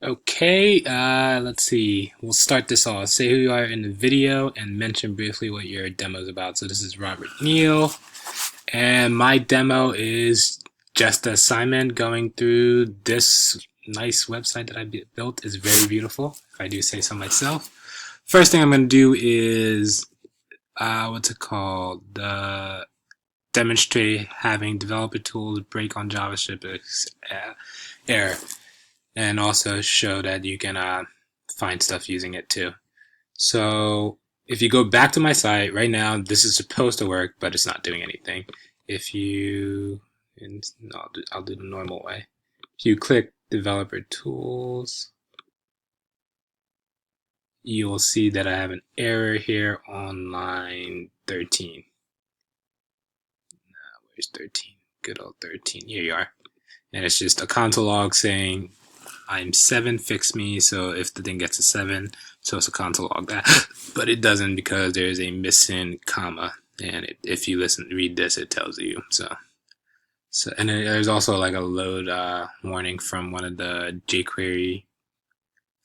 Okay, let's see. We'll start this off. Say who you are in the video and mention briefly what your demo is about. So this is Robert Neal, and my demo is just an assignment going through this nice website that I built. Is very beautiful, if I do say so myself. First thing I'm going to do is, what's it called? Demonstrate having developer tools break on JavaScript error, and also show that you can find stuff using it too. So if you go back to my site right now, this is supposed to work, but it's not doing anything. If you, and I'll do the normal way. If you click Developer Tools, you will see that I have an error here on line 13. Where's 13? Good old 13. Here you are. And it's just a console log saying I'm 7, fix me. So if the thing gets a 7, so it's a console log that, but it doesn't because there's a missing comma, and if you read this, it tells you. So and there's also like a load warning from one of the jQuery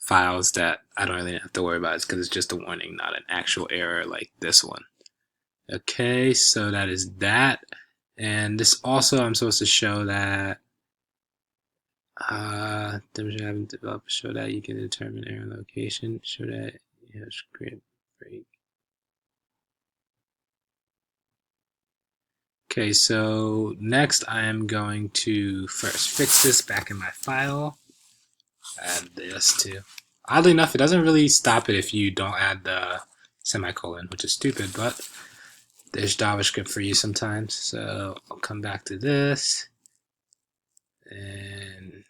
files that I don't really have to worry about. It's because it's just a warning, not an actual error like this one. Okay, so that is that, and this also I'm supposed to show that. Demonstrate having developers show that you can determine error location. Show that you have script break. Okay, so next I am going to first fix this back in my file. Add this too. Oddly enough, it doesn't really stop it if you don't add the semicolon, which is stupid, but there's JavaScript for you sometimes. So I'll come back to this, and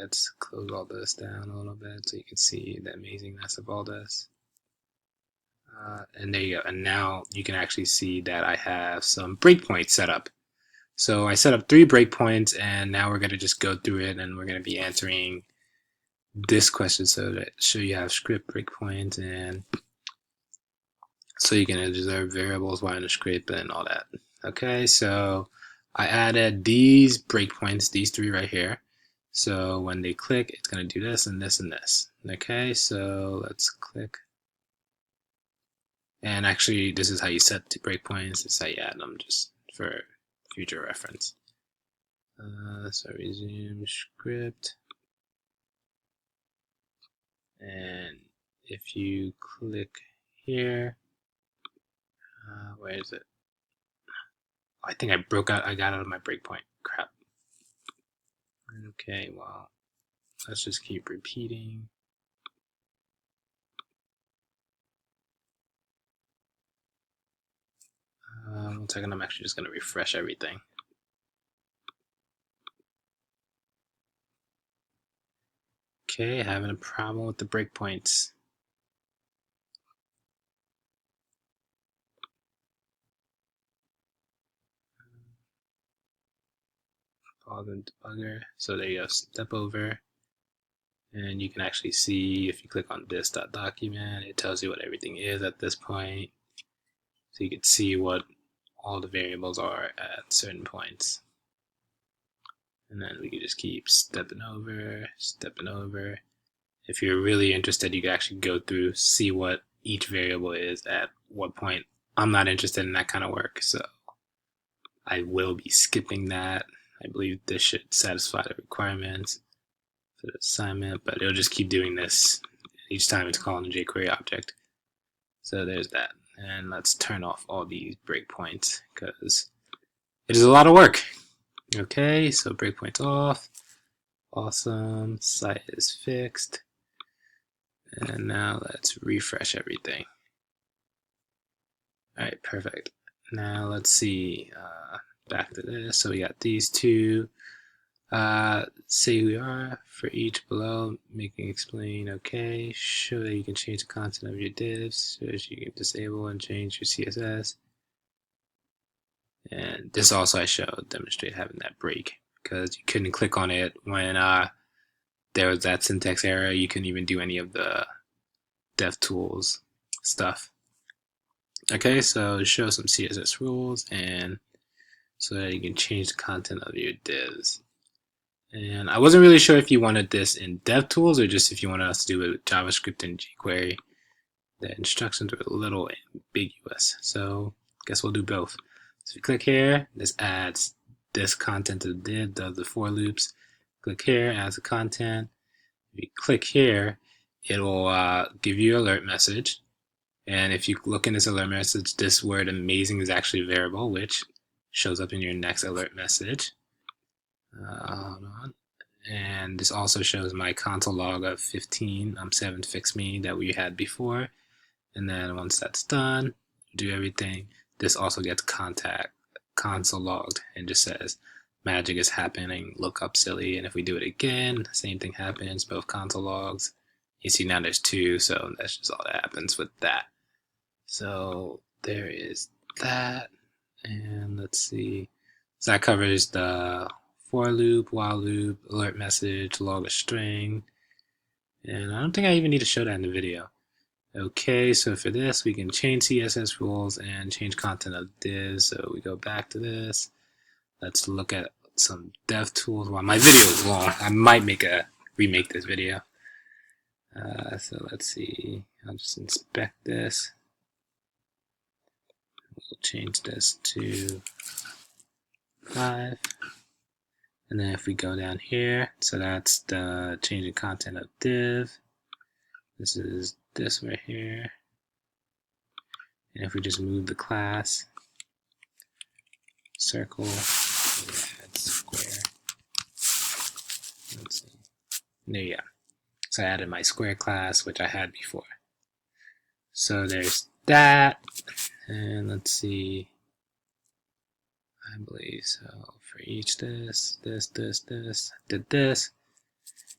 let's close all this down a little bit so you can see the amazingness of all this. And there you go. And now you can actually see that I have some breakpoints set up. So I set up 3 breakpoints, and now we're going to just go through it, and we're going to be answering this question so that you have script breakpoints, and so you can observe variables while in the script and all that. Okay, so I added these breakpoints, these 3 right here. So when they click, it's going to do this and this and this. Okay, so let's click. And actually, this is how you set the breakpoints. This is how you add them, just for future reference. So resume script. And if you click here, where is it? I think I got out of my breakpoint. Crap. Okay, well, let's just keep repeating. One second, I'm actually just going to refresh everything. Okay, having a problem with the breakpoints. Pause and debugger. So there you go, step over. And you can actually see, if you click on this.document, it tells you what everything is at this point. So you can see what all the variables are at certain points. And then we can just keep stepping over. If you're really interested, you can actually go through, see what each variable is at what point. I'm not interested in that kind of work, so I will be skipping that. I believe this should satisfy the requirements for the assignment, but it'll just keep doing this each time it's calling a jQuery object. So there's that. And let's turn off all these breakpoints because it is a lot of work. Okay, so breakpoints off. Awesome. Site is fixed. And now let's refresh everything. Alright, perfect. Now let's see. Back to this. So we got these 2. Say who you are for each below, making explain. Okay, show that you can change the content of your divs, so that you can disable and change your CSS. And this also I showed, demonstrate having that break, because you couldn't click on it when there was that syntax error. You couldn't even do any of the DevTools stuff. Okay, so show some CSS rules, and so that you can change the content of your divs. And I wasn't really sure if you wanted this in DevTools or just if you wanted us to do it with JavaScript and jQuery. The instructions were a little ambiguous, so I guess we'll do both. So if you click here, this adds this content to the div, does the for loops. Click here, adds the content. If you click here, it'll give you an alert message. And if you look in this alert message, this word amazing is actually a variable, which shows up in your next alert message. Hold on. And this also shows my console log of 15, 7 fix me that we had before. And then once that's done, do everything. This also gets console logged and just says magic is happening, look up silly. And if we do it again, same thing happens, both console logs. You see now there's 2, so that's just all that happens with that. So there is that. And let's see. So that covers the for loop, while loop, alert message, log a string. And I don't think I even need to show that in the video. Okay, so for this, we can change CSS rules and change content of divs. So we go back to this. Let's look at some dev tools. Well, my video is long. I might remake this video. So let's see. I'll just inspect this. We'll change this to 5. And then if we go down here, so that's the changing content of div. This is this right here. And if we just move the class, circle, add square. Let's see. There you go. So I added my square class, which I had before. So there's that. And let's see. I believe so. For each this, did this.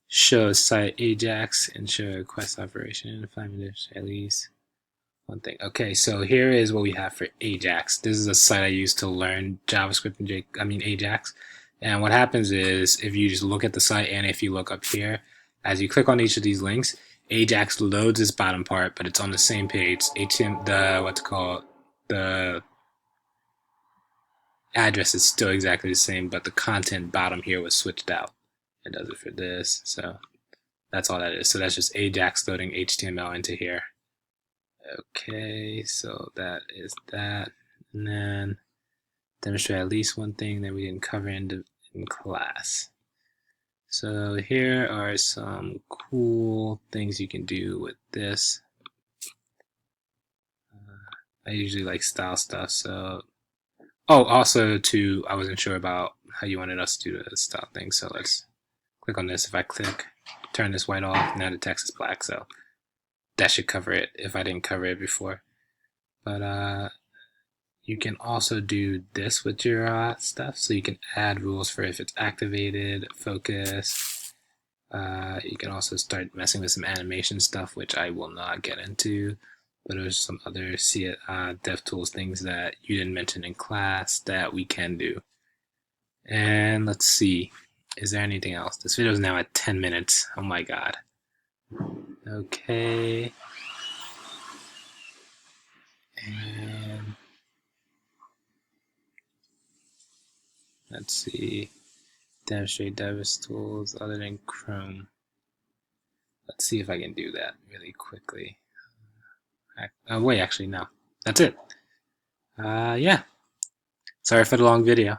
Show site Ajax and show request operation. 5 minutes at least. One thing. Okay, so here is what we have for Ajax. This is a site I use to learn JavaScript and Ajax. And what happens is if you just look at the site and if you look up here, as you click on each of these links, Ajax loads this bottom part, but it's on the same page. The address is still exactly the same, but the content bottom here was switched out. It does it for this, so that's all that is. So that's just Ajax loading HTML into here. Okay, so that is that. And then demonstrate at least one thing that we didn't cover in class. So here are some cool things you can do with this. I usually like style stuff, so also too, I wasn't sure about how you wanted us to do the style thing, so let's click on this. If I click, turn this white off, now the text is black, so that should cover it if I didn't cover it before. But you can also do this with your stuff, so you can add rules for if it's activated, focus. You can also start messing with some animation stuff, which I will not get into. But there's some other DevTools things that you didn't mention in class that we can do. And let's see, is there anything else? This video is now at 10 minutes. Oh my god. Okay. And let's see, demonstrate DevTools other than Chrome. Let's see if I can do that really quickly. Wait, actually, no. That's it. Yeah. Sorry for the long video.